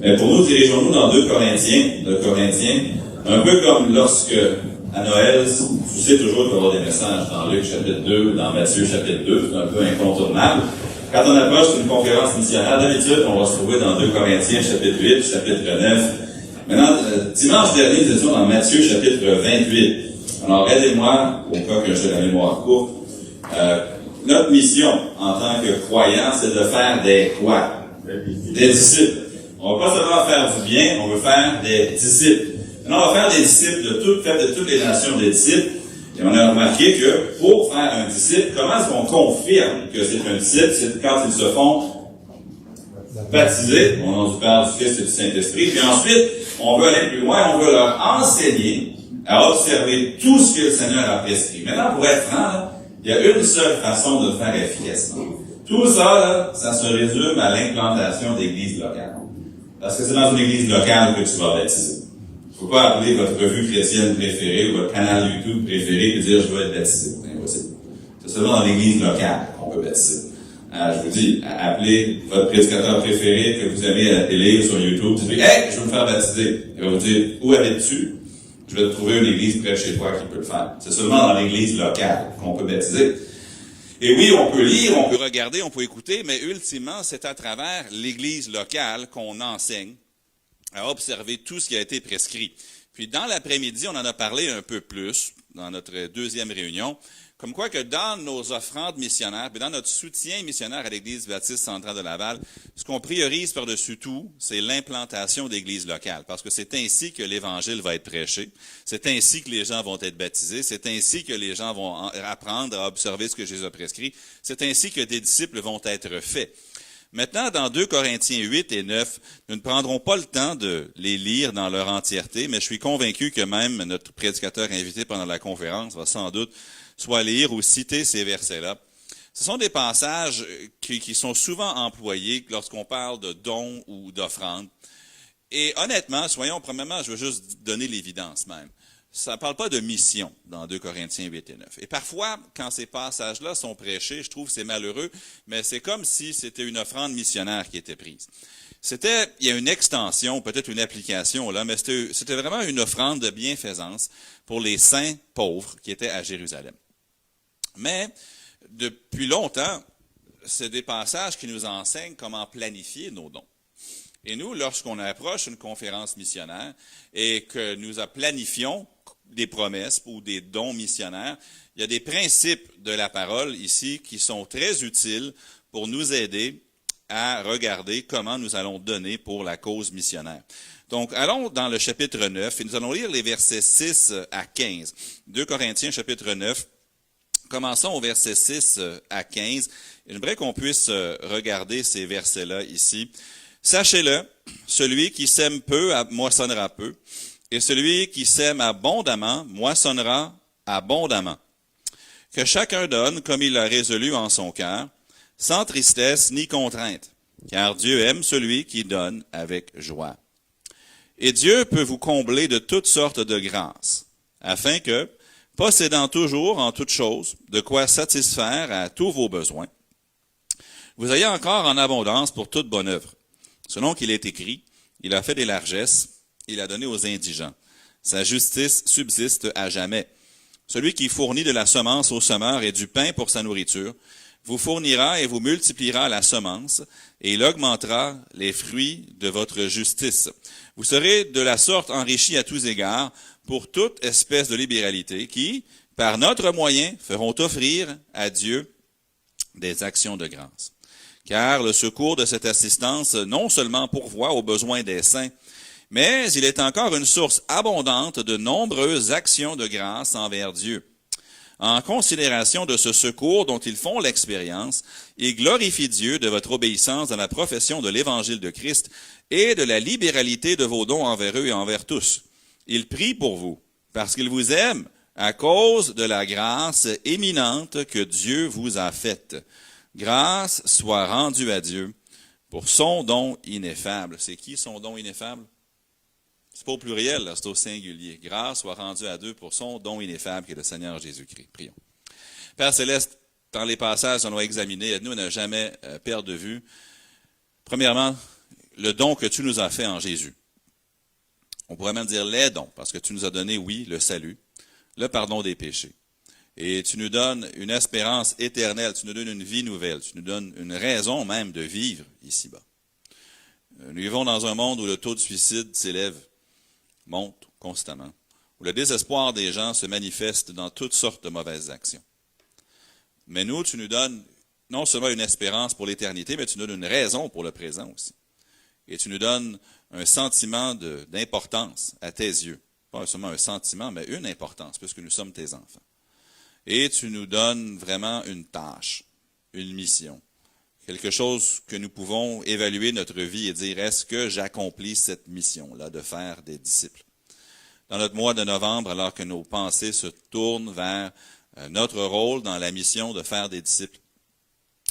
Mais pour nous, dirigeons-nous dans 2 Corinthiens, un peu comme lorsque, à Noël, tu sais toujours qu'il va y avoir des messages dans Luc chapitre 2, dans Matthieu chapitre 2, c'est un peu incontournable. Quand on approche d'une conférence missionnaire, d'habitude, on va se trouver dans 2 Corinthiens chapitre 8, chapitre 9. Maintenant, dimanche dernier, nous étions dans Matthieu chapitre 28. Alors, aidez-moi, au cas que j'ai la mémoire courte. Notre mission, en tant que croyants, c'est de faire des quoi? Des disciples. On va pas seulement faire du bien, on veut faire des disciples. Maintenant, on va faire des disciples de toutes les nations des disciples. Et on a remarqué que pour faire un disciple, comment est-ce qu'on confirme que c'est un disciple? C'est quand ils se font baptiser au nom du Père, du Fils et du Saint-Esprit. Puis ensuite, on veut aller plus loin, on veut leur enseigner à observer tout ce que le Seigneur a prescrit. Maintenant, pour être franc, là, il y a une seule façon de le faire efficacement. Tout ça, là, ça se résume à l'implantation d'églises locales. Parce que c'est dans une église locale que tu vas baptiser. Il ne faut pas appeler votre revue chrétienne préférée ou votre canal YouTube préféré et dire « je veux être baptisé ». C'est impossible. C'est seulement dans l'église locale qu'on peut baptiser. Je vous dis, appelez votre prédicateur préféré que vous aimez à la télé ou sur YouTube, tu dis « hey, je veux me faire baptiser ». Il va vous dire « où habites-tu » Je vais te trouver une église près de chez toi qui peut le faire. C'est seulement dans l'église locale qu'on peut baptiser. Et oui, on peut lire, on peut regarder, on peut écouter, mais ultimement, c'est à travers l'église locale qu'on enseigne à observer tout ce qui a été prescrit. Puis dans l'après-midi, on en a parlé un peu plus dans notre deuxième réunion, comme quoi que dans nos offrandes missionnaires, puis dans notre soutien missionnaire à l'Église baptiste centrale de Laval, ce qu'on priorise par-dessus tout, c'est l'implantation d'églises locales, parce que c'est ainsi que l'Évangile va être prêché, c'est ainsi que les gens vont être baptisés, c'est ainsi que les gens vont apprendre à observer ce que Jésus a prescrit, c'est ainsi que des disciples vont être faits. Maintenant, dans 2 Corinthiens 8 et 9, nous ne prendrons pas le temps de les lire dans leur entièreté, mais je suis convaincu que même notre prédicateur invité pendant la conférence va sans doute soit lire ou citer ces versets-là. Ce sont des passages qui sont souvent employés lorsqu'on parle de dons ou d'offrandes. Et honnêtement, premièrement, je veux juste donner l'évidence même. Ça ne parle pas de mission dans 2 Corinthiens 8 et 9. Et parfois, quand ces passages-là sont prêchés, je trouve que c'est malheureux, mais c'est comme si c'était une offrande missionnaire qui était prise. Il y a une extension, peut-être une application là, mais c'était vraiment une offrande de bienfaisance pour les saints pauvres qui étaient à Jérusalem. Mais, depuis longtemps, c'est des passages qui nous enseignent comment planifier nos dons. Et nous, lorsqu'on approche une conférence missionnaire et que nous planifions des promesses ou des dons missionnaires, il y a des principes de la parole ici qui sont très utiles pour nous aider à regarder comment nous allons donner pour la cause missionnaire. Donc, allons dans le chapitre 9 et nous allons lire les versets 6 à 15. 2 Corinthiens, chapitre 9. Commençons au verset 6 à 15. J'aimerais qu'on puisse regarder ces versets-là ici. Sachez-le, celui qui sème peu moissonnera peu, et celui qui sème abondamment moissonnera abondamment. Que chacun donne comme il l'a résolu en son cœur, sans tristesse ni contrainte, car Dieu aime celui qui donne avec joie. Et Dieu peut vous combler de toutes sortes de grâces, afin que, possédant toujours en toutes choses de quoi satisfaire à tous vos besoins, vous ayez encore en abondance pour toute bonne œuvre. Selon qu'il est écrit, il a fait des largesses, il a donné aux indigents. Sa justice subsiste à jamais. Celui qui fournit de la semence au semeur et du pain pour sa nourriture, vous fournira et vous multipliera la semence, et il augmentera les fruits de votre justice. Vous serez de la sorte enrichis à tous égards, pour toute espèce de libéralité qui, par notre moyen, feront offrir à Dieu des actions de grâce. Car le secours de cette assistance non seulement pourvoit aux besoins des saints, mais il est encore une source abondante de nombreuses actions de grâce envers Dieu. En considération de ce secours dont ils font l'expérience, ils glorifient Dieu de votre obéissance dans la profession de l'Évangile de Christ et de la libéralité de vos dons envers eux et envers tous. Ils prient pour vous, parce qu'ils vous aiment à cause de la grâce éminente que Dieu vous a faite. Grâce soit rendue à Dieu pour son don ineffable. C'est qui son don ineffable? C'est pas au pluriel, là, c'est au singulier. Grâce soit rendue à Dieu pour son don ineffable qui est le Seigneur Jésus-Christ. Prions. Père Céleste, dans les passages qu'on va examiner, aide-nous à ne jamais perdre de vue. Premièrement, le don que tu nous as fait en Jésus. On pourrait même dire les dons, parce que tu nous as donné, oui, le salut, le pardon des péchés. Et tu nous donnes une espérance éternelle, tu nous donnes une vie nouvelle, tu nous donnes une raison même de vivre ici-bas. Nous vivons dans un monde où le taux de suicide s'élève, monte constamment, où le désespoir des gens se manifeste dans toutes sortes de mauvaises actions. Mais nous, tu nous donnes non seulement une espérance pour l'éternité, mais tu nous donnes une raison pour le présent aussi. Et tu nous donnes un sentiment d'importance à tes yeux. Pas seulement un sentiment, mais une importance, puisque nous sommes tes enfants. Et tu nous donnes vraiment une tâche, une mission, quelque chose que nous pouvons évaluer notre vie et dire, est-ce que j'accomplis cette mission-là de faire des disciples? Dans notre mois de novembre, alors que nos pensées se tournent vers notre rôle dans la mission de faire des disciples,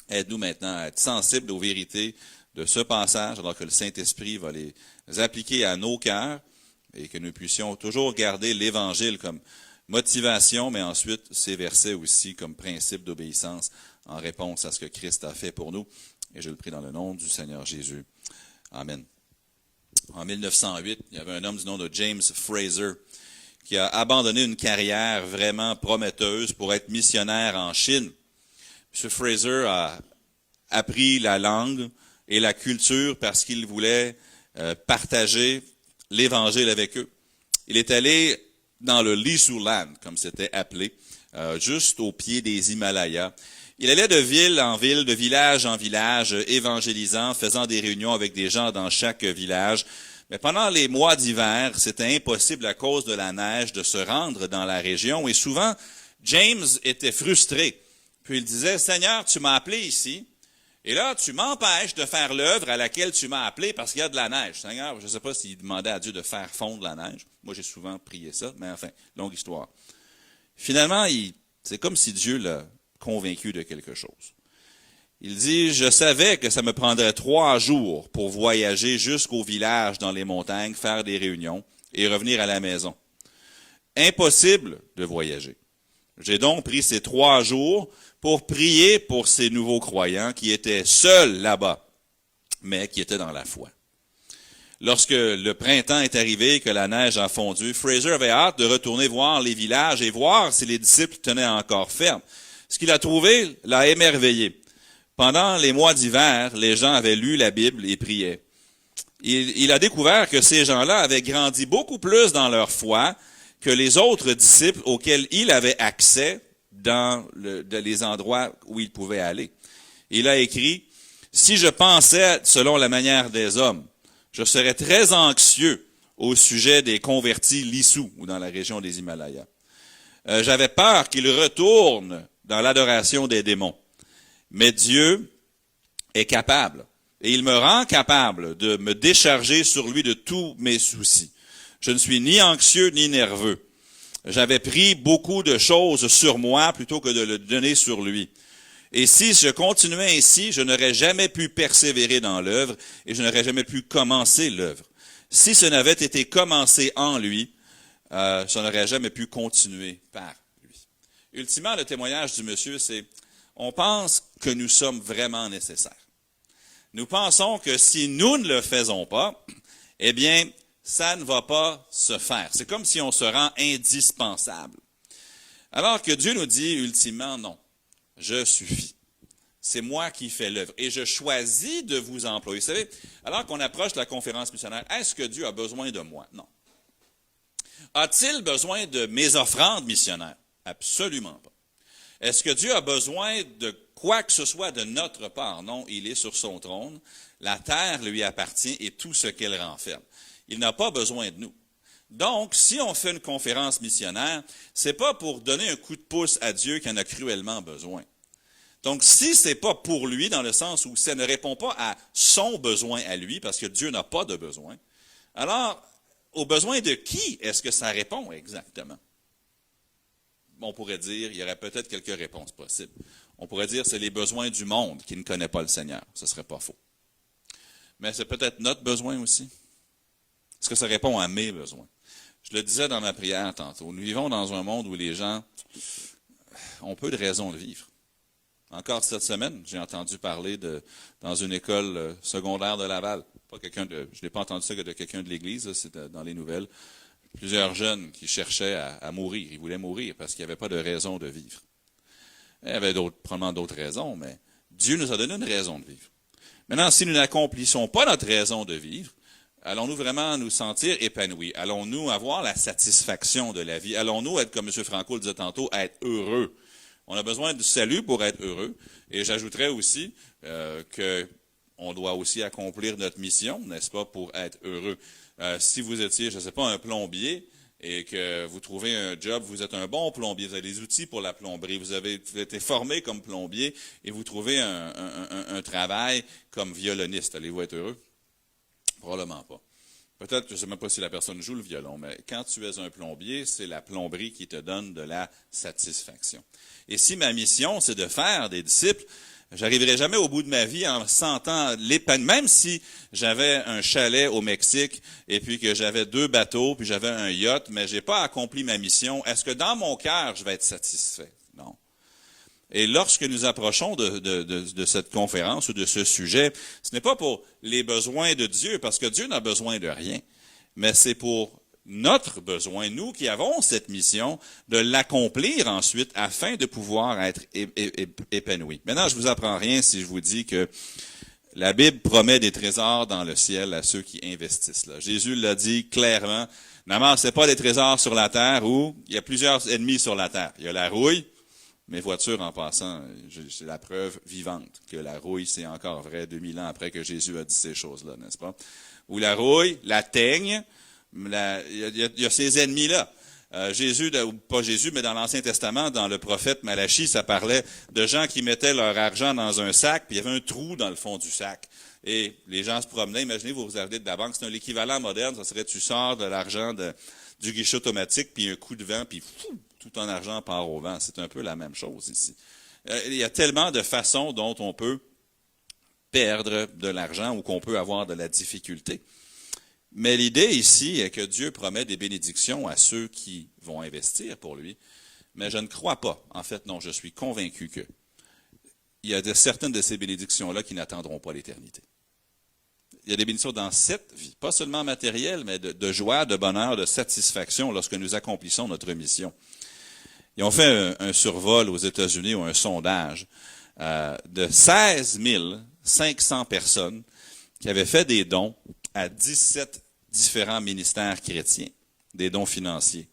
aide-nous maintenant à être sensibles aux vérités de ce passage, alors que le Saint-Esprit va les appliquer à nos cœurs et que nous puissions toujours garder l'Évangile comme motivation, mais ensuite ces versets aussi comme principe d'obéissance en réponse à ce que Christ a fait pour nous. Et je le prie dans le nom du Seigneur Jésus. Amen. En 1908, il y avait un homme du nom de James Fraser qui a abandonné une carrière vraiment prometteuse pour être missionnaire en Chine. M. Fraser a appris la langue et la culture parce qu'il voulait partager l'Évangile avec eux. Il est allé dans le Lisuland, comme c'était appelé, juste au pied des Himalayas. Il allait de ville en ville, de village en village, évangélisant, faisant des réunions avec des gens dans chaque village. Mais pendant les mois d'hiver, c'était impossible à cause de la neige de se rendre dans la région. Et souvent, James était frustré. Puis il disait, « Seigneur, tu m'as appelé ici, et là, tu m'empêches de faire l'œuvre à laquelle tu m'as appelé parce qu'il y a de la neige. Seigneur, je ne sais pas s'il demandait à Dieu de faire fondre la neige. Moi, j'ai souvent prié ça, mais enfin, longue histoire. Finalement, c'est comme si Dieu l'a convaincu de quelque chose. Il dit, je savais que ça me prendrait 3 jours pour voyager jusqu'au village dans les montagnes, faire des réunions et revenir à la maison. Impossible de voyager. J'ai donc pris ces 3 jours pour prier pour ces nouveaux croyants qui étaient seuls là-bas, mais qui étaient dans la foi. Lorsque le printemps est arrivé, que la neige a fondu, Fraser avait hâte de retourner voir les villages et voir si les disciples tenaient encore ferme. Ce qu'il a trouvé l'a émerveillé. Pendant les mois d'hiver, les gens avaient lu la Bible et priaient. Il a découvert que ces gens-là avaient grandi beaucoup plus dans leur foi que les autres disciples auxquels il avait accès dans les endroits où il pouvait aller. Il a écrit, « Si je pensais selon la manière des hommes, je serais très anxieux au sujet des convertis lissous ou dans la région des Himalayas. J'avais peur qu'ils retournent dans l'adoration des démons. Mais Dieu est capable, et il me rend capable de me décharger sur lui de tous mes soucis. Je ne suis ni anxieux ni nerveux. J'avais pris beaucoup de choses sur moi plutôt que de le donner sur lui. Et si je continuais ainsi, je n'aurais jamais pu persévérer dans l'œuvre et je n'aurais jamais pu commencer l'œuvre. Si ce n'avait été commencé en lui, je n'aurais jamais pu continuer par lui. » Ultimement, le témoignage du monsieur, c'est on pense que nous sommes vraiment nécessaires. Nous pensons que si nous ne le faisons pas, eh bien, ça ne va pas se faire. C'est comme si on se rend indispensable. Alors que Dieu nous dit ultimement, non, je suffis. C'est moi qui fais l'œuvre. Et je choisis de vous employer. Vous savez, alors qu'on approche de la conférence missionnaire, est-ce que Dieu a besoin de moi? Non. A-t-il besoin de mes offrandes missionnaires? Absolument pas. Est-ce que Dieu a besoin de quoi que ce soit de notre part? Non, il est sur son trône. La terre lui appartient et tout ce qu'elle renferme. Il n'a pas besoin de nous. Donc, si on fait une conférence missionnaire, c'est pas pour donner un coup de pouce à Dieu qui en a cruellement besoin. Donc, si c'est pas pour lui, dans le sens où ça ne répond pas à son besoin à lui, parce que Dieu n'a pas de besoin, alors, aux besoins de qui est-ce que ça répond exactement? On pourrait dire, il y aurait peut-être quelques réponses possibles. On pourrait dire, c'est les besoins du monde qui ne connaît pas le Seigneur. Ce ne serait pas faux. Mais c'est peut-être notre besoin aussi. Est-ce que ça répond à mes besoins? Je le disais dans ma prière tantôt. Nous vivons dans un monde où les gens ont peu de raisons de vivre. Encore cette semaine, j'ai entendu parler dans une école secondaire de Laval. pas je n'ai pas entendu ça que de quelqu'un de l'Église, c'est dans les nouvelles. Plusieurs jeunes qui cherchaient à mourir. Ils voulaient mourir parce qu'il n'y avait pas de raison de vivre. Il y avait probablement d'autres raisons, mais Dieu nous a donné une raison de vivre. Maintenant, si nous n'accomplissons pas notre raison de vivre, allons-nous vraiment nous sentir épanouis? Allons-nous avoir la satisfaction de la vie? Allons-nous être, comme M. Franco le disait tantôt, être heureux? On a besoin du salut pour être heureux. Et j'ajouterais aussi qu'on doit aussi accomplir notre mission, n'est-ce pas, pour être heureux. Si vous étiez, je ne sais pas, un plombier et que vous trouvez un job, vous êtes un bon plombier, vous avez des outils pour la plomberie, vous avez été formé comme plombier et vous trouvez un travail comme violoniste, allez-vous être heureux? Probablement pas. Peut-être, je ne sais même pas si la personne joue le violon, mais quand tu es un plombier, c'est la plomberie qui te donne de la satisfaction. Et si ma mission, c'est de faire des disciples, j'arriverai jamais au bout de ma vie en sentant l'épanouissement. Même si j'avais un chalet au Mexique et puis que j'avais 2 bateaux, puis j'avais un yacht, mais j'ai pas accompli ma mission, est-ce que dans mon cœur, je vais être satisfait? Non. Et lorsque nous approchons de cette conférence ou de ce sujet, ce n'est pas pour les besoins de Dieu, parce que Dieu n'a besoin de rien, mais c'est pour notre besoin, nous qui avons cette mission, de l'accomplir ensuite afin de pouvoir être épanouis. Maintenant, je vous apprends rien si je vous dis que la Bible promet des trésors dans le ciel à ceux qui investissent là. Jésus l'a dit clairement, n'amassez pas des trésors sur la terre où il y a plusieurs ennemis sur la terre. Il y a la rouille. Mes voitures, en passant, c'est la preuve vivante que la rouille, c'est encore vrai 2000 ans après que Jésus a dit ces choses-là, n'est-ce pas? Ou la rouille, la teigne, il y a ces ennemis-là. Jésus, pas Jésus, mais dans l'Ancien Testament, dans le prophète Malachie, ça parlait de gens qui mettaient leur argent dans un sac, puis il y avait un trou dans le fond du sac. Et les gens se promenaient. Imaginez, vous arrivez de la banque, c'est l'équivalent moderne, ça serait tu sors de l'argent du guichet automatique, puis un coup de vent, puis tout ton argent part au vent. C'est un peu la même chose ici. Il y a tellement de façons dont on peut perdre de l'argent ou qu'on peut avoir de la difficulté. Mais l'idée ici est que Dieu promet des bénédictions à ceux qui vont investir pour lui. Mais je ne crois pas. En fait, non, je suis convaincu que il y a certaines de ces bénédictions-là qui n'attendront pas l'éternité. Il y a des bénédictions dans cette vie, pas seulement matérielles, mais de joie, de bonheur, de satisfaction lorsque nous accomplissons notre mission. Ils ont fait un survol aux États-Unis ou un sondage de 16 500 personnes qui avaient fait des dons à 17 différents ministères chrétiens, des dons financiers.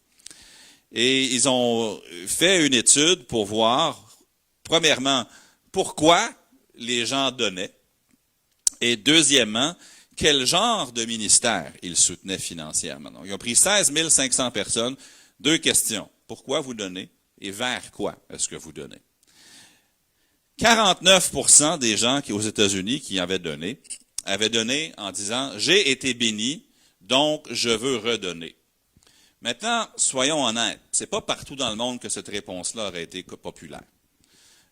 Et ils ont fait une étude pour voir, premièrement, pourquoi les gens donnaient, et deuxièmement, quel genre de ministère ils soutenaient financièrement. Donc, ils ont pris 16 500 personnes, 2 questions. Pourquoi vous donnez et vers quoi est-ce que vous donnez? 49% des gens aux États-Unis qui avaient donné en disant « J'ai été béni, donc je veux redonner ». Maintenant, soyons honnêtes, c'est pas partout dans le monde que cette réponse-là aurait été populaire.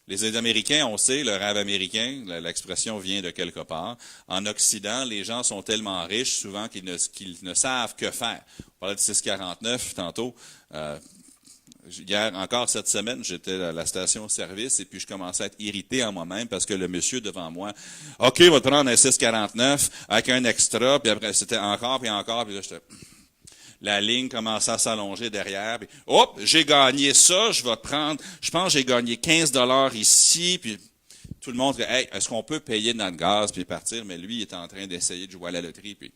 Les Américains, on sait, le rêve américain, l'expression vient de quelque part. En Occident, les gens sont tellement riches souvent qu'ils ne savent que faire. On parlait de 649 tantôt. Hier, encore cette semaine, j'étais à la station-service et puis je commençais à être irrité en moi-même parce que le monsieur devant moi, « OK, on va te prendre un 649 avec un extra. » Puis après, c'était encore, puis encore. Puis là, la ligne commençait à s'allonger derrière. Puis, hop, j'ai gagné ça, je vais te prendre, je pense que j'ai gagné 15 $ ici. Puis tout le monde dit, « Hey, est-ce qu'on peut payer notre gaz puis partir? » Mais lui, il était en train d'essayer de jouer à la loterie. Puis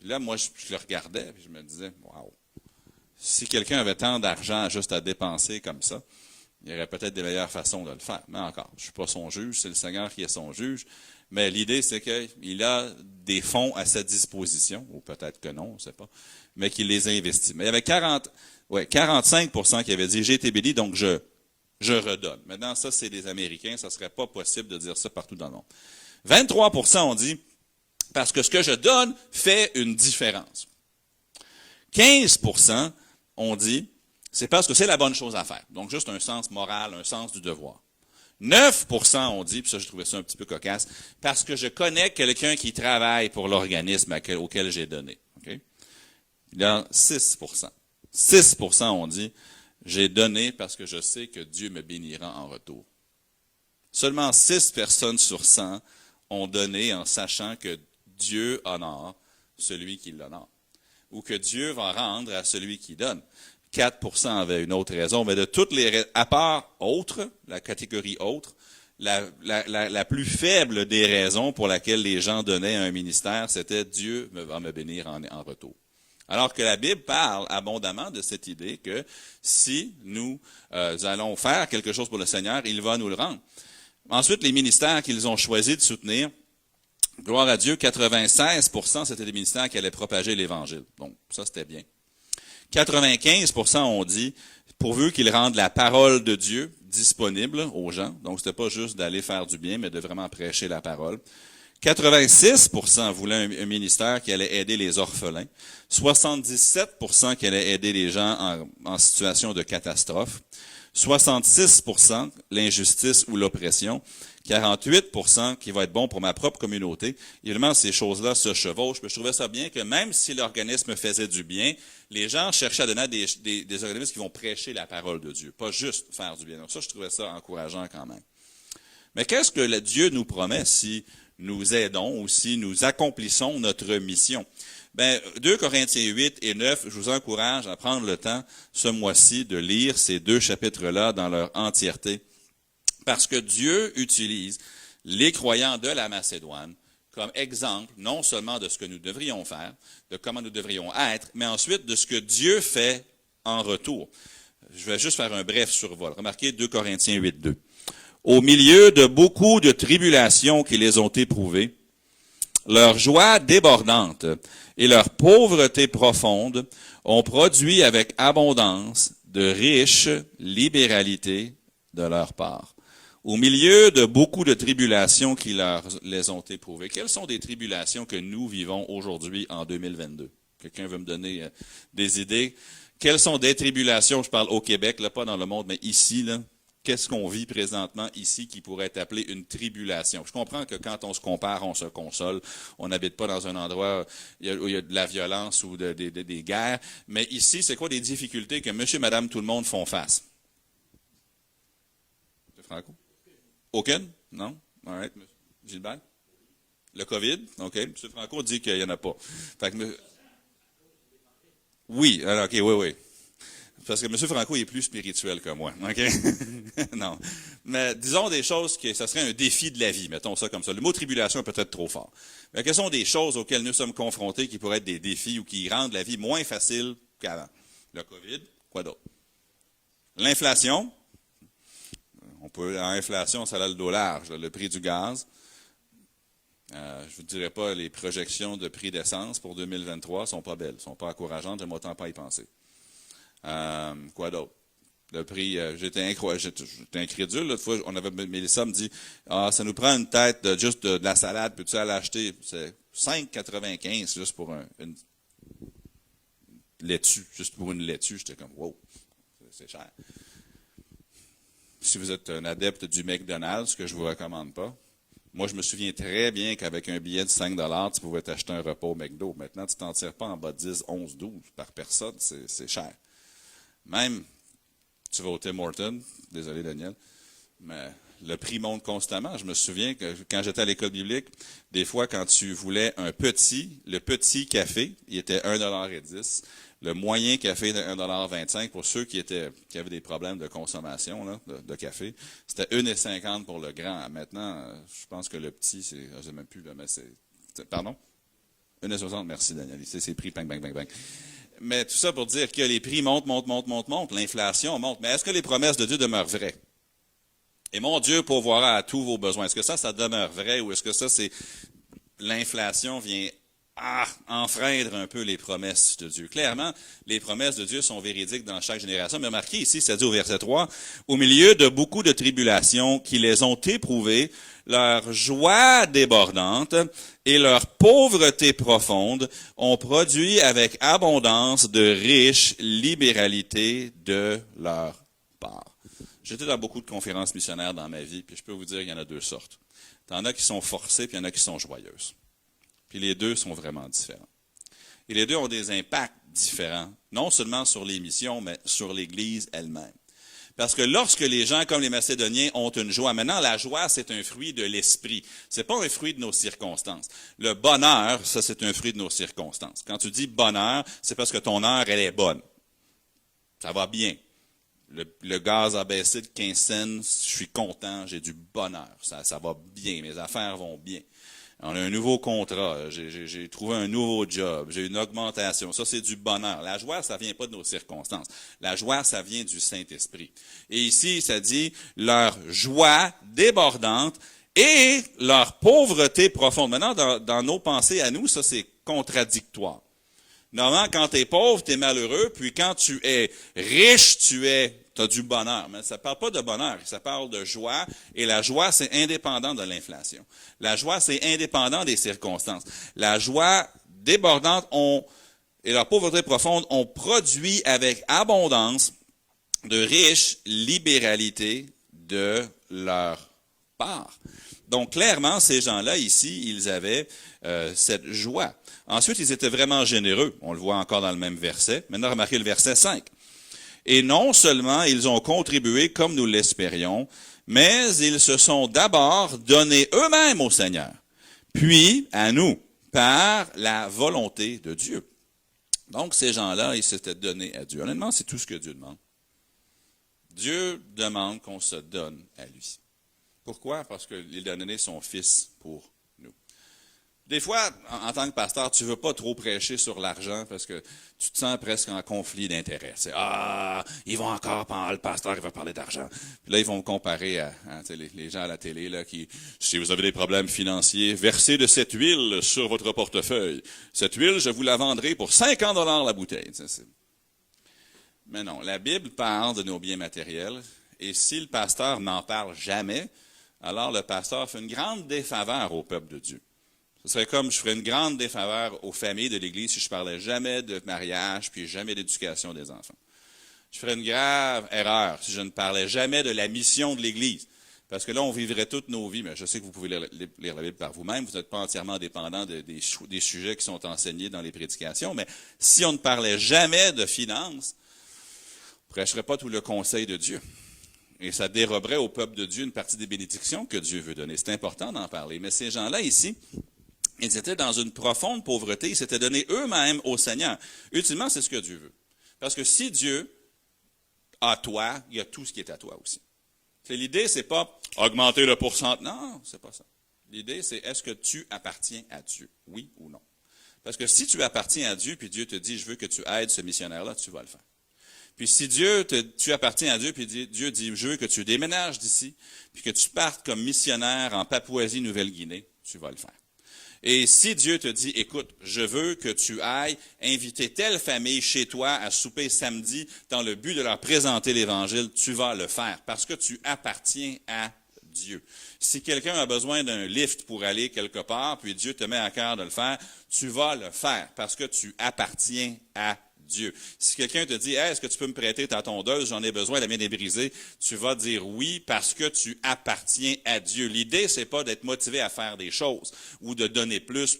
là, moi, je le regardais puis je me disais, « Wow! » Si quelqu'un avait tant d'argent juste à dépenser comme ça, il y aurait peut-être des meilleures façons de le faire. Mais encore, je ne suis pas son juge, c'est le Seigneur qui est son juge. Mais l'idée, c'est qu'il a des fonds à sa disposition, ou peut-être que non, on ne sait pas, mais qu'il les investit. Mais il y avait 45% qui avaient dit « J'ai été béni, donc je redonne ». Maintenant, ça, c'est des Américains, ça ne serait pas possible de dire ça partout dans le monde. 23% ont dit « Parce que ce que je donne fait une différence ». 15% ont dit, c'est parce que c'est la bonne chose à faire. Donc, juste un sens moral, un sens du devoir. 9% ont dit, puis ça, je trouvais ça un petit peu cocasse, parce que je connais quelqu'un qui travaille pour l'organisme auquel j'ai donné. Okay? Il y a 6%. 6% ont dit, j'ai donné parce que je sais que Dieu me bénira en retour. Seulement 6 personnes sur 100 ont donné en sachant que Dieu honore celui qui l'honore, ou que Dieu va rendre à celui qui donne. 4% avait une autre raison, mais de toutes les à part autres, la catégorie autre, la plus faible des raisons pour laquelle les gens donnaient à un ministère, c'était Dieu va me bénir en retour. Alors que la Bible parle abondamment de cette idée que si nous allons faire quelque chose pour le Seigneur, il va nous le rendre. Ensuite, les ministères qu'ils ont choisi de soutenir, gloire à Dieu, 96%, c'était des ministères qui allaient propager l'Évangile. Donc, ça, c'était bien. 95% ont dit, pourvu qu'ils rendent la parole de Dieu disponible aux gens. Donc, c'était pas juste d'aller faire du bien, mais de vraiment prêcher la parole. 86% voulaient un ministère qui allait aider les orphelins. 77% qui allait aider les gens en situation de catastrophe. 66% l'injustice ou l'oppression. 48% qui va être bon pour ma propre communauté. Évidemment, ces choses-là se chevauchent. Mais je trouvais ça bien que même si l'organisme faisait du bien, les gens cherchaient à donner à des organismes qui vont prêcher la parole de Dieu, pas juste faire du bien. Donc ça, je trouvais ça encourageant quand même. Mais qu'est-ce que Dieu nous promet si nous aidons ou si nous accomplissons notre mission? 2 Corinthiens 8 et 9, je vous encourage à prendre le temps ce mois-ci de lire ces deux chapitres-là dans leur entièreté. Parce que Dieu utilise les croyants de la Macédoine comme exemple, non seulement de ce que nous devrions faire, de comment nous devrions être, mais ensuite de ce que Dieu fait en retour. Je vais juste faire un bref survol. Remarquez 2 Corinthiens 8, 2. Au milieu de beaucoup de tribulations qui les ont éprouvées, leur joie débordante et leur pauvreté profonde ont produit avec abondance de riches libéralités de leur part. Au milieu de beaucoup de tribulations qui les ont éprouvées. Quelles sont des tribulations que nous vivons aujourd'hui en 2022? Quelqu'un veut me donner des idées? Quelles sont des tribulations, je parle au Québec, là, pas dans le monde, mais ici, là? Qu'est-ce qu'on vit présentement ici qui pourrait être appelé une tribulation? Je comprends que quand on se compare, on se console. On n'habite pas dans un endroit où il y a de la violence ou des guerres. Mais ici, c'est quoi des difficultés que monsieur, madame, tout le monde font face? C'est Franco? Aucune? Non? All right. Gilbert? Le COVID? OK. M. Franco dit qu'il n'y en a pas. Fait que, oui, alors, OK, oui. Parce que M. Franco est plus spirituel que moi. OK? Non. Mais disons des choses que ça serait un défi de la vie, mettons ça comme ça. Le mot tribulation est peut-être trop fort. Mais quelles sont des choses auxquelles nous sommes confrontés qui pourraient être des défis ou qui rendent la vie moins facile qu'avant? Le COVID, quoi d'autre? L'inflation. L'inflation, ça a le dos large, le prix du gaz. Je ne vous dirai pas, les projections de prix d'essence pour 2023 sont pas belles, sont pas encourageantes, j'aime autant pas y penser. Quoi d'autre? Le prix, j'étais incrédule, l'autre fois, Mélissa me dit, ça nous prend une tête de la salade, peux-tu aller acheter? C'est 5,95 juste pour une laitue, juste pour une laitue. J'étais comme, wow, c'est cher. Si vous êtes un adepte du McDonald's, ce que je ne vous recommande pas, moi, je me souviens très bien qu'avec un billet de 5 $, tu pouvais t'acheter un repas au McDo. Maintenant, tu t'en tires pas en bas de 10, 11, 12 par personne, c'est cher. Même, tu vas au Tim Hortons, désolé Daniel, mais le prix monte constamment. Je me souviens que quand j'étais à l'école biblique, des fois, quand tu voulais le petit café, il était 1,10 $. Le moyen café de 1,25 $ pour ceux qui avaient des problèmes de consommation là, de café, c'était 1,50 $ pour le grand. Maintenant, je pense que le petit, je sais même plus, là, mais pardon? 1,60 $, merci Daniel. C'est prix, bang, bang, bang, bang. Mais tout ça pour dire que les prix montent. L'inflation monte. Mais est-ce que les promesses de Dieu demeurent vraies? Et mon Dieu pourvoira à tous vos besoins. Est-ce que ça demeure vrai ou est-ce que ça, l'inflation vient enfreindre un peu les promesses de Dieu? Clairement, les promesses de Dieu sont véridiques dans chaque génération. Mais remarquez ici, ça dit au verset 3, « Au milieu de beaucoup de tribulations qui les ont éprouvées, leur joie débordante et leur pauvreté profonde ont produit avec abondance de riches libéralités de leur part. » J'étais dans beaucoup de conférences missionnaires dans ma vie, puis je peux vous dire qu'il y en a deux sortes. Il y en a qui sont forcées, puis il y en a qui sont joyeuses. Puis les deux sont vraiment différents. Et les deux ont des impacts différents, non seulement sur les missions, mais sur l'Église elle-même. Parce que lorsque les gens, comme les Macédoniens, ont une joie, maintenant, la joie, c'est un fruit de l'esprit. C'est pas un fruit de nos circonstances. Le bonheur, ça, c'est un fruit de nos circonstances. Quand tu dis bonheur, c'est parce que ton heure, elle est bonne. Ça va bien. Le gaz a baissé de 15 cents, je suis content, j'ai du bonheur. Ça va bien, mes affaires vont bien. On a un nouveau contrat, j'ai trouvé un nouveau job, j'ai une augmentation. Ça, c'est du bonheur. La joie, ça vient pas de nos circonstances. La joie, ça vient du Saint-Esprit. Et ici, ça dit leur joie débordante et leur pauvreté profonde. Maintenant, dans nos pensées à nous, ça, c'est contradictoire. Normalement, quand tu es pauvre, tu es malheureux, puis quand tu es riche, tu as du bonheur. Mais ça ne parle pas de bonheur, ça parle de joie, et la joie, c'est indépendant de l'inflation. La joie, c'est indépendant des circonstances. La joie débordante et la pauvreté profonde ont produit avec abondance de riches libéralités de leur part. Donc, clairement, ces gens-là, ici, ils avaient cette joie. Ensuite, ils étaient vraiment généreux. On le voit encore dans le même verset. Maintenant, remarquez le verset 5. Et non seulement ils ont contribué comme nous l'espérions, mais ils se sont d'abord donnés eux-mêmes au Seigneur, puis à nous, par la volonté de Dieu. Donc, ces gens-là, ils s'étaient donnés à Dieu. Honnêtement, c'est tout ce que Dieu demande. Dieu demande qu'on se donne à lui. Pourquoi? Parce qu'il a donné son Fils pour nous. Des fois, en tant que pasteur, tu ne veux pas trop prêcher sur l'argent parce que tu te sens presque en conflit d'intérêts. C'est ils vont encore parler, le pasteur il va parler d'argent. Puis là, ils vont me comparer à les gens à la télé là qui, si vous avez des problèmes financiers, versez de cette huile sur votre portefeuille. Cette huile, je vous la vendrai pour 50 $ la bouteille. Mais non, la Bible parle de nos biens matériels et si le pasteur n'en parle jamais, alors le pasteur fait une grande défaveur au peuple de Dieu. Ce serait comme je ferais une grande défaveur aux familles de l'Église si je parlais jamais de mariage puis jamais d'éducation des enfants. Je ferais une grave erreur si je ne parlais jamais de la mission de l'Église. Parce que là, on vivrait toutes nos vies, mais je sais que vous pouvez lire la Bible par vous-même, vous n'êtes pas entièrement dépendant des sujets qui sont enseignés dans les prédications, mais si on ne parlait jamais de finances, on ne prêcherait pas tout le conseil de Dieu. Et ça déroberait au peuple de Dieu une partie des bénédictions que Dieu veut donner. C'est important d'en parler. Mais ces gens-là ici, ils étaient dans une profonde pauvreté, ils s'étaient donnés eux-mêmes au Seigneur. Ultimement, c'est ce que Dieu veut. Parce que si Dieu a toi, il y a tout ce qui est à toi aussi. L'idée, c'est pas augmenter le pourcentage. Non, c'est pas ça. L'idée, c'est est-ce que tu appartiens à Dieu? Oui ou non? Parce que si tu appartiens à Dieu, puis Dieu te dit, je veux que tu aides ce missionnaire-là, tu vas le faire. Puis si tu appartiens à Dieu, puis Dieu dit, je veux que tu déménages d'ici, puis que tu partes comme missionnaire en Papouasie-Nouvelle-Guinée, tu vas le faire. Et si Dieu te dit, écoute, je veux que tu ailles inviter telle famille chez toi à souper samedi dans le but de leur présenter l'Évangile, tu vas le faire parce que tu appartiens à Dieu. Si quelqu'un a besoin d'un lift pour aller quelque part, puis Dieu te met à cœur de le faire, tu vas le faire parce que tu appartiens à Dieu. Si quelqu'un te dit, hey, est-ce que tu peux me prêter ta tondeuse, j'en ai besoin, la mienne est brisée, tu vas dire oui parce que tu appartiens à Dieu. L'idée, c'est pas d'être motivé à faire des choses ou de donner plus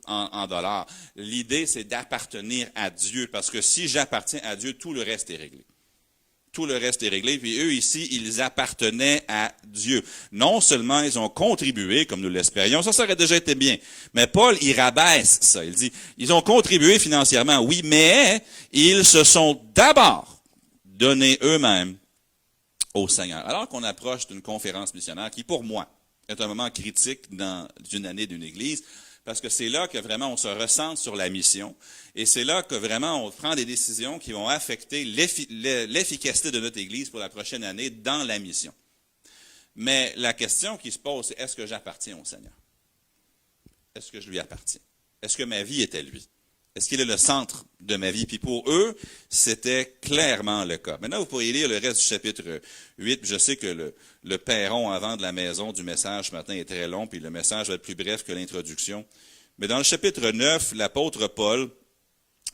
en dollars. L'idée, c'est d'appartenir à Dieu parce que si j'appartiens à Dieu, tout le reste est réglé. Tout le reste est réglé. Puis eux, ici, ils appartenaient à Dieu. Non seulement ils ont contribué, comme nous l'espérions, ça aurait déjà été bien. Mais Paul, il rabaisse ça. Il dit, ils ont contribué financièrement, oui, mais ils se sont d'abord donnés eux-mêmes au Seigneur. Alors qu'on approche d'une conférence missionnaire qui, pour moi, est un moment critique dans une année d'une Église, parce que c'est là que vraiment on se recentre sur la mission et c'est là que vraiment on prend des décisions qui vont affecter l'efficacité de notre Église pour la prochaine année dans la mission. Mais la question qui se pose, c'est est-ce que j'appartiens au Seigneur? Est-ce que je lui appartiens? Est-ce que ma vie est à lui? Est-ce qu'il est le centre de ma vie? Puis pour eux, c'était clairement le cas. Maintenant, vous pourriez lire le reste du chapitre 8. Je sais que le perron avant de la maison du message ce matin est très long, puis le message va être plus bref que l'introduction. Mais dans le chapitre 9, l'apôtre Paul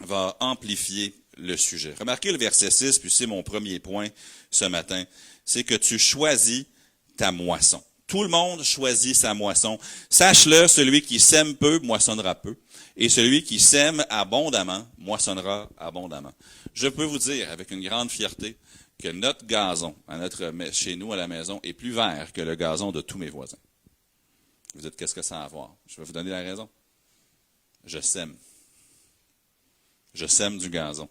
va amplifier le sujet. Remarquez le verset 6, puis c'est mon premier point ce matin. C'est que tu choisis ta moisson. Tout le monde choisit sa moisson. Sache-le, celui qui sème peu, moissonnera peu. Et celui qui sème abondamment, moissonnera abondamment. Je peux vous dire avec une grande fierté que notre gazon chez nous à la maison est plus vert que le gazon de tous mes voisins. Vous dites, qu'est-ce que ça a à voir? Je vais vous donner la raison. Je sème. Je sème du gazon.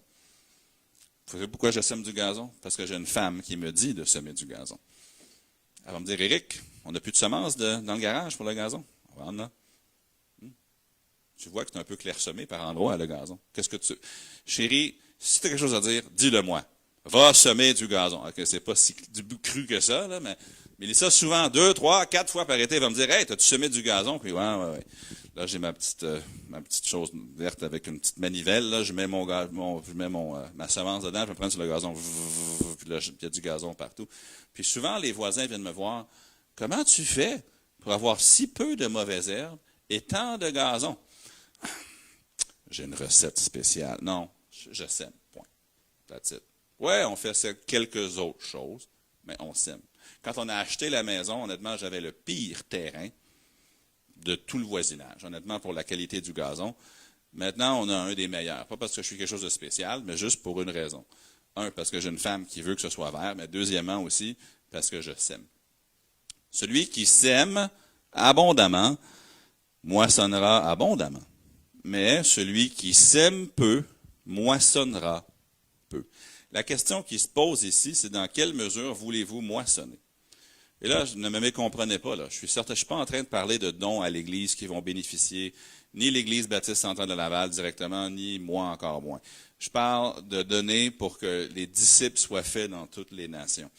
Vous savez pourquoi je sème du gazon? Parce que j'ai une femme qui me dit de semer du gazon. Elle va me dire, Éric, on n'a plus de semences dans le garage pour le gazon. On va en a. Tu vois que c'est un peu clairsemé par endroits, le gazon. Qu'est-ce que tu... Chérie, si tu as quelque chose à dire, dis-le-moi. Va semer du gazon. OK, c'est pas si cru que ça, là, mais Mélissa, souvent, 2, 3, 4 fois par été, elle va me dire, hey, t'as-tu semé du gazon? Puis, ouais. Là, j'ai ma petite chose verte avec une petite manivelle, là, je mets ma semence dedans, je me prends sur le gazon, puis là, il y a du gazon partout. Puis souvent, les voisins viennent me voir, comment tu fais pour avoir si peu de mauvaises herbes et tant de gazon? J'ai une recette spéciale. Non, je sème. Point. That's it. Ouais, on fait quelques autres choses, mais on sème. Quand on a acheté la maison, honnêtement, j'avais le pire terrain de tout le voisinage, honnêtement, pour la qualité du gazon. Maintenant, on a un des meilleurs. Pas parce que je suis quelque chose de spécial, mais juste pour une raison. Un, parce que j'ai une femme qui veut que ce soit vert, mais deuxièmement aussi, parce que je sème. Celui qui sème abondamment moissonnera abondamment. Mais celui qui sème peu moissonnera peu. La question qui se pose ici, c'est dans quelle mesure voulez-vous moissonner? Et là, ne me mécomprenez pas, là. Je suis pas en train de parler de dons à l'Église qui vont bénéficier ni l'Église baptiste centrale de Laval directement, ni moi encore moins. Je parle de donner pour que les disciples soient faits dans toutes les nations.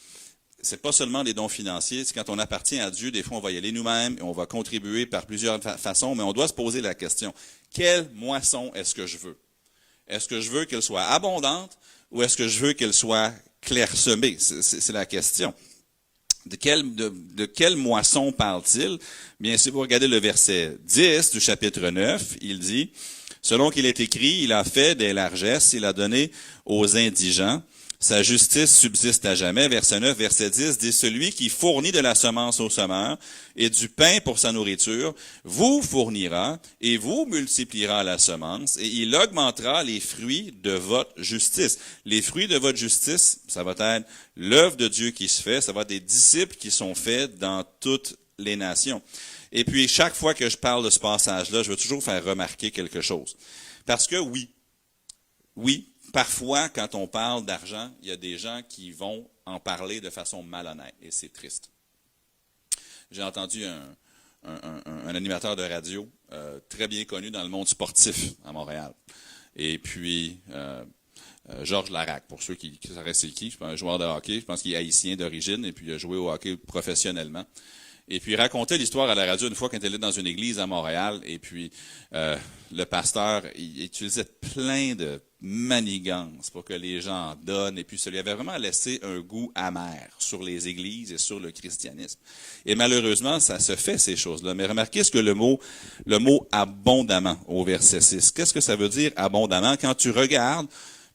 C'est pas seulement des dons financiers, c'est quand on appartient à Dieu, des fois on va y aller nous-mêmes et on va contribuer par plusieurs façons, mais on doit se poser la question, quelle moisson est-ce que je veux? Est-ce que je veux qu'elle soit abondante ou est-ce que je veux qu'elle soit clairsemée? C'est la question. De quelle moisson parle-t-il? Bien, si vous regardez le verset 10 du chapitre 9, il dit, « Selon qu'il est écrit, il a fait des largesses, il a donné aux indigents. Sa justice subsiste à jamais. » Verset 9, verset 10 dit, « Celui qui fournit de la semence au semeur et du pain pour sa nourriture, vous fournira et vous multipliera la semence et il augmentera les fruits de votre justice. » Les fruits de votre justice, ça va être l'œuvre de Dieu qui se fait, ça va être des disciples qui sont faits dans toutes les nations. Et puis, chaque fois que je parle de ce passage-là, je veux toujours faire remarquer quelque chose. Parce que oui, parfois, quand on parle d'argent, il y a des gens qui vont en parler de façon malhonnête, et c'est triste. J'ai entendu un animateur de radio très bien connu dans le monde sportif à Montréal. Et puis, Georges Larac, pour ceux qui sauraient c'est qui, un joueur de hockey, je pense qu'il est haïtien d'origine, et puis il a joué au hockey professionnellement. Et puis, il racontait l'histoire à la radio une fois quand il était dans une église à Montréal. Et puis, le pasteur, il utilisait plein de manigances pour que les gens en donnent. Et puis, ça lui avait vraiment laissé un goût amer sur les églises et sur le christianisme. Et malheureusement, ça se fait, ces choses-là. Mais remarquez ce que le mot abondamment au verset 6. Qu'est-ce que ça veut dire abondamment? Quand tu regardes,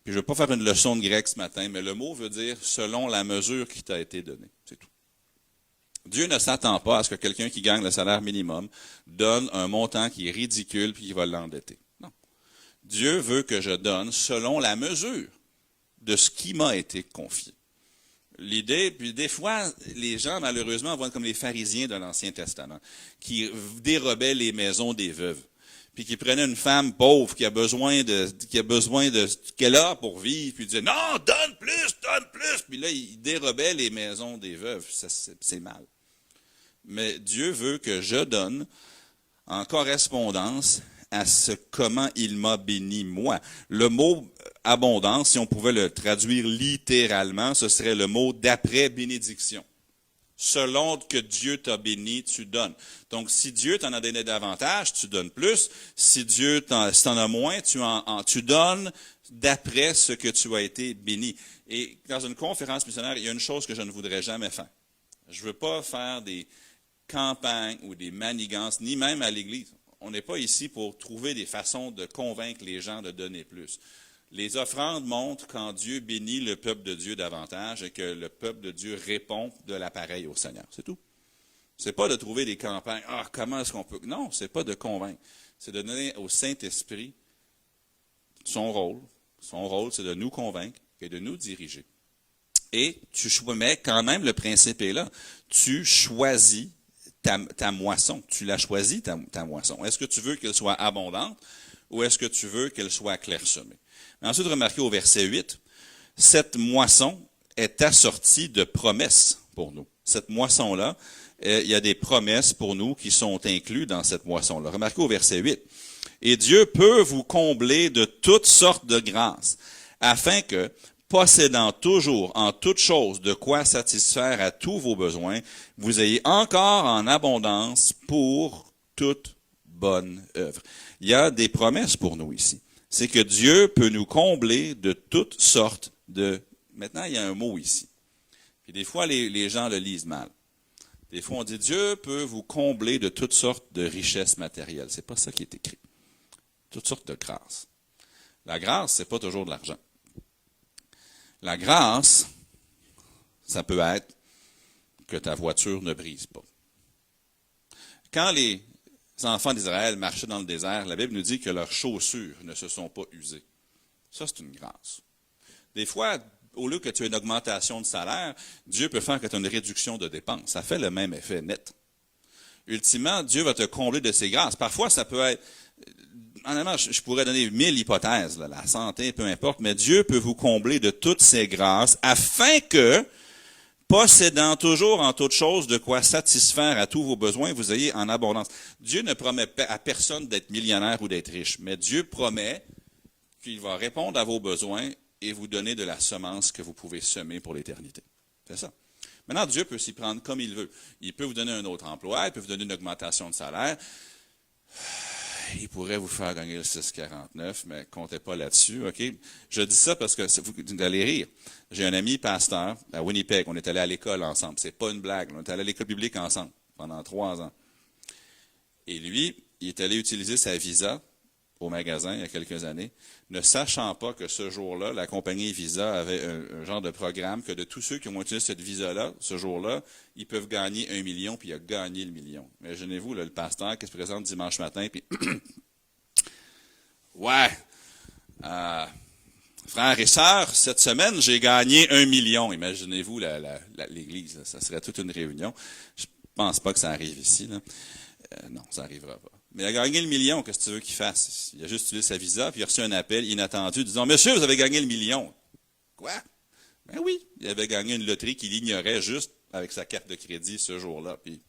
puis je ne veux pas faire une leçon de grec ce matin, mais le mot veut dire selon la mesure qui t'a été donnée. C'est tout. Dieu ne s'attend pas à ce que quelqu'un qui gagne le salaire minimum donne un montant qui est ridicule puis qui va l'endetter. Non. Dieu veut que je donne selon la mesure de ce qui m'a été confié. L'idée, puis des fois, les gens, malheureusement, vont être comme les pharisiens de l'Ancien Testament, qui dérobaient les maisons des veuves, puis qui prenaient une femme pauvre qui a besoin de qu'elle a pour vivre, puis ils disaient, non, donne plus, puis là, ils dérobaient les maisons des veuves. Ça, c'est mal. Mais Dieu veut que je donne en correspondance à ce comment il m'a béni moi. Le mot abondance, si on pouvait le traduire littéralement, ce serait le mot d'après bénédiction. Selon que Dieu t'a béni, tu donnes. Donc, si Dieu t'en a donné davantage, tu donnes plus. Si Dieu t'en a moins, tu donnes d'après ce que tu as été béni. Et dans une conférence missionnaire, il y a une chose que je ne voudrais jamais faire. Je ne veux pas faire des campagnes ou des manigances, ni même à l'Église. On n'est pas ici pour trouver des façons de convaincre les gens de donner plus. Les offrandes montrent quand Dieu bénit le peuple de Dieu davantage et que le peuple de Dieu répond de l'appareil au Seigneur. C'est tout. C'est pas de trouver des campagnes. Ah, comment est-ce qu'on peut... Non, c'est pas de convaincre. C'est de donner au Saint-Esprit son rôle. Son rôle, c'est de nous convaincre et de nous diriger. Et mais quand même, le principe est là. Tu choisis ta moisson. Tu l'as choisi, ta moisson. Est-ce que tu veux qu'elle soit abondante ou est-ce que tu veux qu'elle soit clairsemée? Mais ensuite, remarquez au verset 8, cette moisson est assortie de promesses pour nous. Cette moisson-là, il y a des promesses pour nous qui sont incluses dans cette moisson-là. Remarquez au verset 8. Et Dieu peut vous combler de toutes sortes de grâces, afin que, possédant toujours en toutes choses de quoi satisfaire à tous vos besoins, vous ayez encore en abondance pour toute bonne œuvre. Il y a des promesses pour nous ici. C'est que Dieu peut nous combler de toutes sortes de... Maintenant, il y a un mot ici. Puis des fois, les gens le lisent mal. Des fois, on dit Dieu peut vous combler de toutes sortes de richesses matérielles. C'est pas ça qui est écrit. Toutes sortes de grâces. La grâce, c'est pas toujours de l'argent. La grâce, ça peut être que ta voiture ne brise pas. Quand les enfants d'Israël marchaient dans le désert, la Bible nous dit que leurs chaussures ne se sont pas usées. Ça, c'est une grâce. Des fois, au lieu que tu aies une augmentation de salaire, Dieu peut faire que tu aies une réduction de dépenses. Ça fait le même effet net. Ultimement, Dieu va te combler de ses grâces. Parfois, ça peut être... Honnêtement, je pourrais donner 1000 hypothèses, là, la santé, peu importe, mais Dieu peut vous combler de toutes ses grâces afin que, possédant toujours en toutes choses de quoi satisfaire à tous vos besoins, vous ayez en abondance. Dieu ne promet à personne d'être millionnaire ou d'être riche, mais Dieu promet qu'il va répondre à vos besoins et vous donner de la semence que vous pouvez semer pour l'éternité. C'est ça. Maintenant, Dieu peut s'y prendre comme il veut. Il peut vous donner un autre emploi, il peut vous donner une augmentation de salaire. Il pourrait vous faire gagner le 6,49, mais comptez pas là-dessus, OK? Je dis ça parce que vous allez rire. J'ai un ami pasteur à Winnipeg. On est allé à l'école ensemble. C'est pas une blague. On est allé à l'école biblique ensemble pendant 3 ans. Et lui, il est allé utiliser sa visa au magasin il y a quelques années, ne sachant pas que ce jour-là, la compagnie Visa avait un genre de programme que de tous ceux qui ont utilisé cette visa-là, ce jour-là, ils peuvent gagner 1 million, puis il a gagné le million. Imaginez-vous, là, le pasteur qui se présente dimanche matin, puis ouais, frères et sœurs, cette semaine, j'ai gagné 1 million. Imaginez-vous l'église, là, ça serait toute une réunion. Je pense pas que ça arrive ici, là. Non, ça n'arrivera pas. Mais il a gagné le million, qu'est-ce que tu veux qu'il fasse? Il a juste utilisé sa visa, puis il a reçu un appel inattendu disant « Monsieur, vous avez gagné le million. » Quoi? Ben oui, il avait gagné une loterie qu'il ignorait juste avec sa carte de crédit ce jour-là. Puis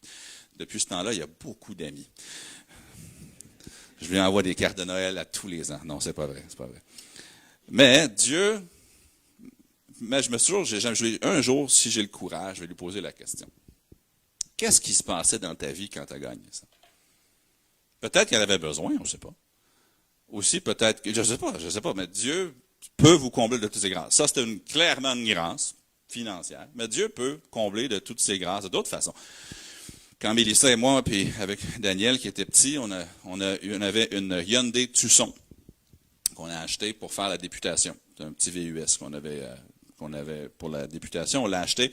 depuis ce temps-là, il a beaucoup d'amis. Je lui envoie des cartes de Noël à tous les ans. Non, c'est pas vrai, c'est pas vrai. Mais Dieu, je me suis toujours, un jour, si j'ai le courage, je vais lui poser la question. Qu'est-ce qui se passait dans ta vie quand tu as gagné ça? Peut-être qu'elle avait besoin, on ne sait pas. Aussi, peut-être que, je ne sais pas, mais Dieu peut vous combler de toutes ses grâces. Ça, c'est clairement une grâce financière, mais Dieu peut combler de toutes ses grâces de d'autres façons. Quand Mélissa et moi, puis avec Daniel qui était petit, on avait une Hyundai Tucson qu'on a acheté pour faire la députation. C'est un petit VUS qu'on avait pour la députation. On l'a acheté.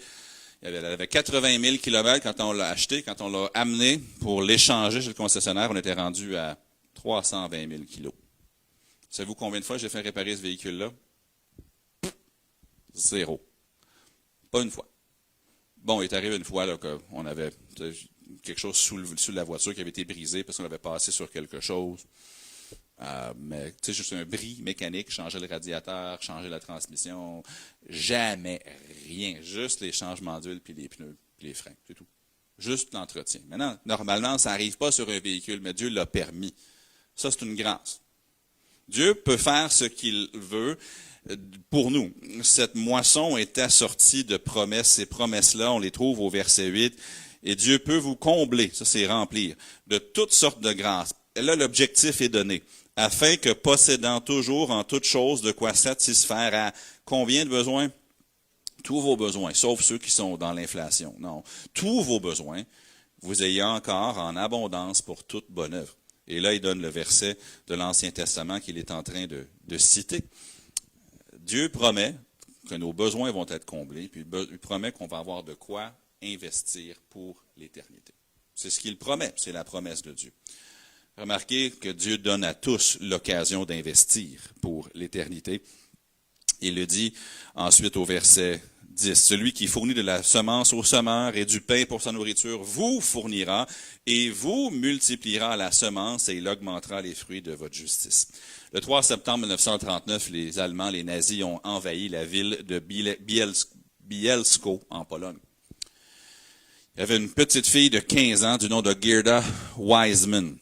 Elle avait 80 000 kilomètres quand on l'a acheté. Quand on l'a amené pour l'échanger chez le concessionnaire, on était rendu à 320 000 kilos. Savez-vous combien de fois j'ai fait réparer ce véhicule-là? 0. Pas une fois. Bon, il est arrivé une fois là, qu'on avait quelque chose sous la voiture qui avait été brisé parce qu'on avait passé sur quelque chose. Mais tu sais, juste un bris mécanique, changer le radiateur, changer la transmission, jamais rien. Juste les changements d'huile, puis les pneus, puis les freins, c'est tout. Juste l'entretien. Maintenant, normalement, ça n'arrive pas sur un véhicule, mais Dieu l'a permis. Ça, c'est une grâce. Dieu peut faire ce qu'il veut pour nous. Cette moisson est assortie de promesses. Ces promesses-là, on les trouve au verset 8. Et Dieu peut vous combler, ça c'est remplir, de toutes sortes de grâces. Et là, l'objectif est donné. Afin que, possédant toujours en toutes choses de quoi satisfaire à combien de besoins? Tous vos besoins, sauf ceux qui sont dans l'inflation. Non, tous vos besoins, vous ayez encore en abondance pour toute bonne œuvre. Et là, il donne le verset de l'Ancien Testament qu'il est en train de citer. Dieu promet que nos besoins vont être comblés, puis il promet qu'on va avoir de quoi investir pour l'éternité. C'est ce qu'il promet, c'est la promesse de Dieu. Remarquez que Dieu donne à tous l'occasion d'investir pour l'éternité. Il le dit ensuite au verset 10. Celui qui fournit de la semence au semeur et du pain pour sa nourriture vous fournira et vous multipliera la semence et il augmentera les fruits de votre justice. Le 3 septembre 1939, les Allemands, les nazis, ont envahi la ville de Bielsko en Pologne. Il y avait une petite fille de 15 ans du nom de Gerda Weizmann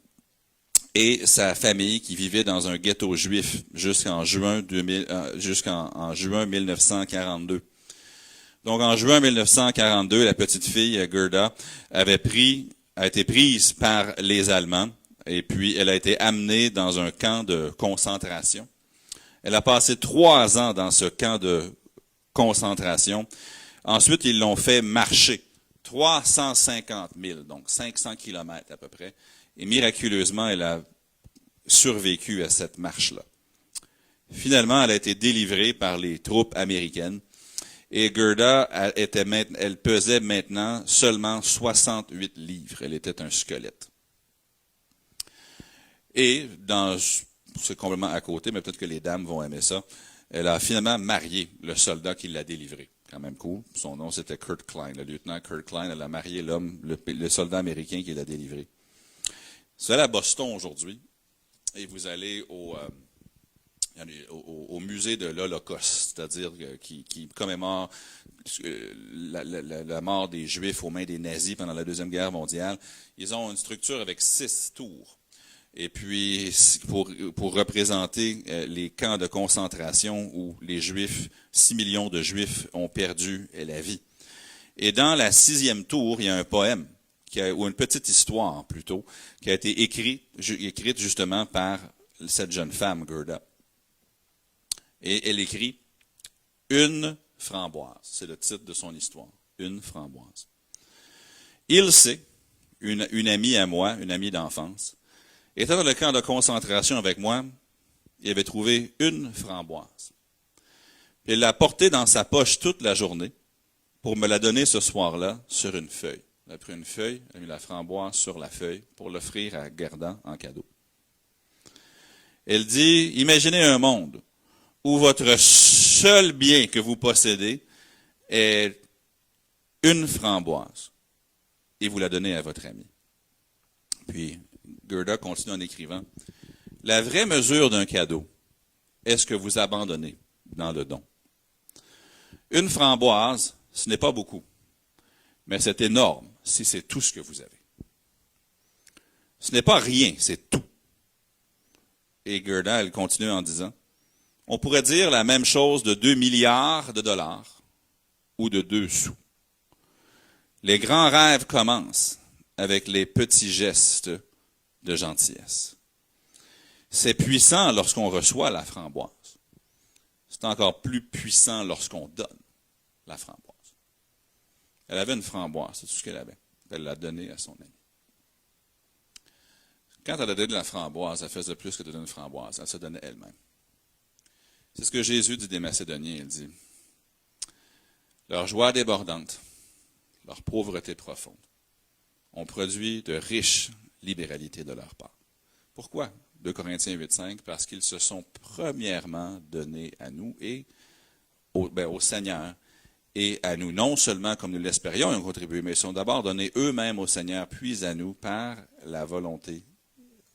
et sa famille qui vivait dans un ghetto juif jusqu'en juin 1942. Donc, en juin 1942, la petite fille, Gerda, a été prise par les Allemands et puis elle a été amenée dans un camp de concentration. Elle a passé 3 ans dans ce camp de concentration. Ensuite, ils l'ont fait marcher 350 000, donc 500 kilomètres à peu près. Et miraculeusement, elle a survécu à cette marche-là. Finalement, elle a été délivrée par les troupes américaines. Et Gerda, elle pesait maintenant seulement 68 livres. Elle était un squelette. Et, c'est complètement à côté, mais peut-être que les dames vont aimer ça, elle a finalement marié le soldat qui l'a délivrée. Quand même cool. Son nom, c'était Kurt Klein. Le lieutenant Kurt Klein, elle a marié le soldat américain qui l'a délivré. Vous allez à Boston aujourd'hui et vous allez au musée de l'Holocauste, c'est-à-dire qui commémore la mort des Juifs aux mains des nazis pendant la Deuxième Guerre mondiale. Ils ont une structure avec 6 tours. Et puis, pour représenter les camps de concentration où les Juifs, 6 millions de Juifs ont perdu la vie. Et dans la 6e tour, il y a un poème, ou une petite histoire plutôt, qui a été écrite justement par cette jeune femme, Gerda. Et elle écrit « Une framboise ». C'est le titre de son histoire. « Une framboise ». Il sait, une amie à moi, une amie d'enfance, étant dans le camp de concentration avec moi, il avait trouvé une framboise. Il l'a portée dans sa poche toute la journée pour me la donner ce soir-là sur une feuille. Elle a pris une feuille, elle a mis la framboise sur la feuille pour l'offrir à Gerda en cadeau. Elle dit, imaginez un monde où votre seul bien que vous possédez est une framboise et vous la donnez à votre ami. Puis, Gerda continue en écrivant, « La vraie mesure d'un cadeau est ce que vous abandonnez dans le don. Une framboise, ce n'est pas beaucoup, mais c'est énorme si c'est tout ce que vous avez. Ce n'est pas rien, c'est tout. » Et Gerda, elle continue en disant, « On pourrait dire la même chose de 2 milliards de dollars ou de 2 sous. Les grands rêves commencent avec les petits gestes de gentillesse. C'est puissant lorsqu'on reçoit la framboise. C'est encore plus puissant lorsqu'on donne la framboise. » Elle avait une framboise, c'est tout ce qu'elle avait. Elle l'a donnée à son ami. Quand elle a donné la framboise, elle faisait plus que de donner une framboise. Elle se donnait elle-même. C'est ce que Jésus dit des Macédoniens. Il dit, leur joie débordante, leur pauvreté profonde, ont produit de riches libéralité de leur part. Pourquoi? 2 Corinthiens 8,5, parce qu'ils se sont premièrement donnés à nous et au Seigneur et à nous, non seulement comme nous l'espérions et ont contribué, mais ils sont d'abord donnés eux-mêmes au Seigneur, puis à nous par la volonté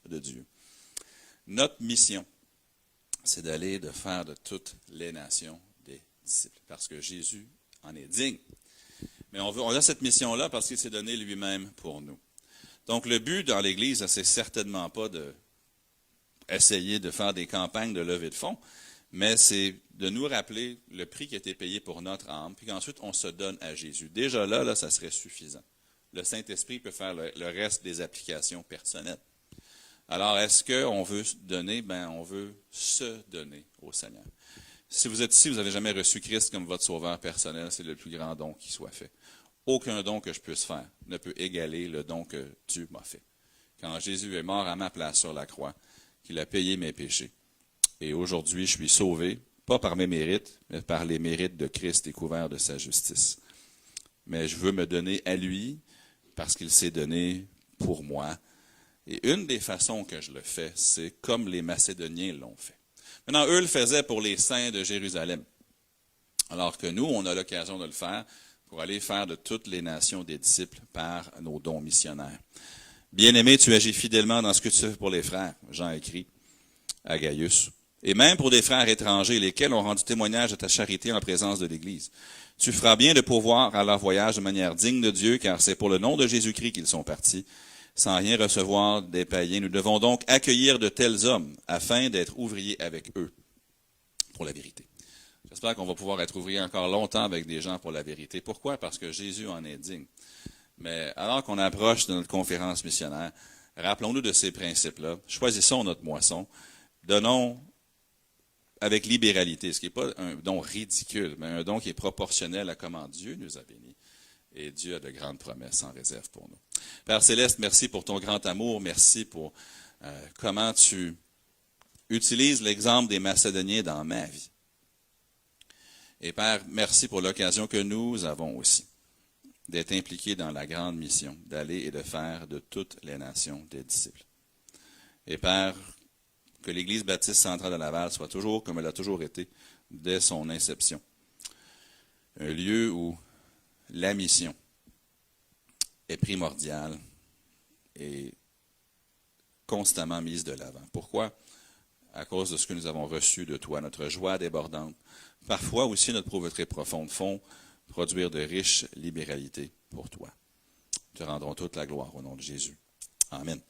de Dieu. Notre mission, c'est d'aller de faire de toutes les nations des disciples, parce que Jésus en est digne. Mais on a cette mission-là parce qu'il s'est donné lui-même pour nous. Donc, le but dans l'Église, c'est certainement pas d'essayer de faire des campagnes de levée de fonds, mais c'est de nous rappeler le prix qui a été payé pour notre âme, puis qu'ensuite, on se donne à Jésus. Déjà là, ça serait suffisant. Le Saint-Esprit peut faire le reste des applications personnelles. Alors, est-ce qu'on veut donner? On veut se donner au Seigneur. Si vous êtes ici, vous n'avez jamais reçu Christ comme votre sauveur personnel, c'est le plus grand don qui soit fait. Aucun don que je puisse faire ne peut égaler le don que Dieu m'a fait. Quand Jésus est mort à ma place sur la croix, qu'il a payé mes péchés. Et aujourd'hui, je suis sauvé, pas par mes mérites, mais par les mérites de Christ et couvert de sa justice. Mais je veux me donner à lui parce qu'il s'est donné pour moi. Et une des façons que je le fais, c'est comme les Macédoniens l'ont fait. Maintenant, eux le faisaient pour les saints de Jérusalem. Alors que nous, on a l'occasion de le faire pour aller faire de toutes les nations des disciples par nos dons missionnaires. Bien-aimé, tu agis fidèlement dans ce que tu fais pour les frères, Jean écrit à Gaius, et même pour des frères étrangers, lesquels ont rendu témoignage de ta charité en présence de l'Église. Tu feras bien de pourvoir à leur voyage de manière digne de Dieu, car c'est pour le nom de Jésus-Christ qu'ils sont partis, sans rien recevoir des païens. Nous devons donc accueillir de tels hommes, afin d'être ouvriers avec eux, pour la vérité. J'espère qu'on va pouvoir être ouvriers encore longtemps avec des gens pour la vérité. Pourquoi? Parce que Jésus en est digne. Mais alors qu'on approche de notre conférence missionnaire, rappelons-nous de ces principes-là. Choisissons notre moisson. Donnons avec libéralité, ce qui n'est pas un don ridicule, mais un don qui est proportionnel à comment Dieu nous a bénis. Et Dieu a de grandes promesses en réserve pour nous. Père Céleste, merci pour ton grand amour. Merci pour comment tu utilises l'exemple des Macédoniens dans ma vie. Et Père, merci pour l'occasion que nous avons aussi d'être impliqués dans la grande mission, d'aller et de faire de toutes les nations des disciples. Et Père, que l'Église baptiste centrale de Laval soit toujours, comme elle a toujours été, dès son inception, un lieu où la mission est primordiale et constamment mise de l'avant. Pourquoi? À cause de ce que nous avons reçu de toi, notre joie débordante. Parfois aussi notre pauvreté profonde font produire de riches libéralités pour toi. Te rendrons toute la gloire au nom de Jésus. Amen.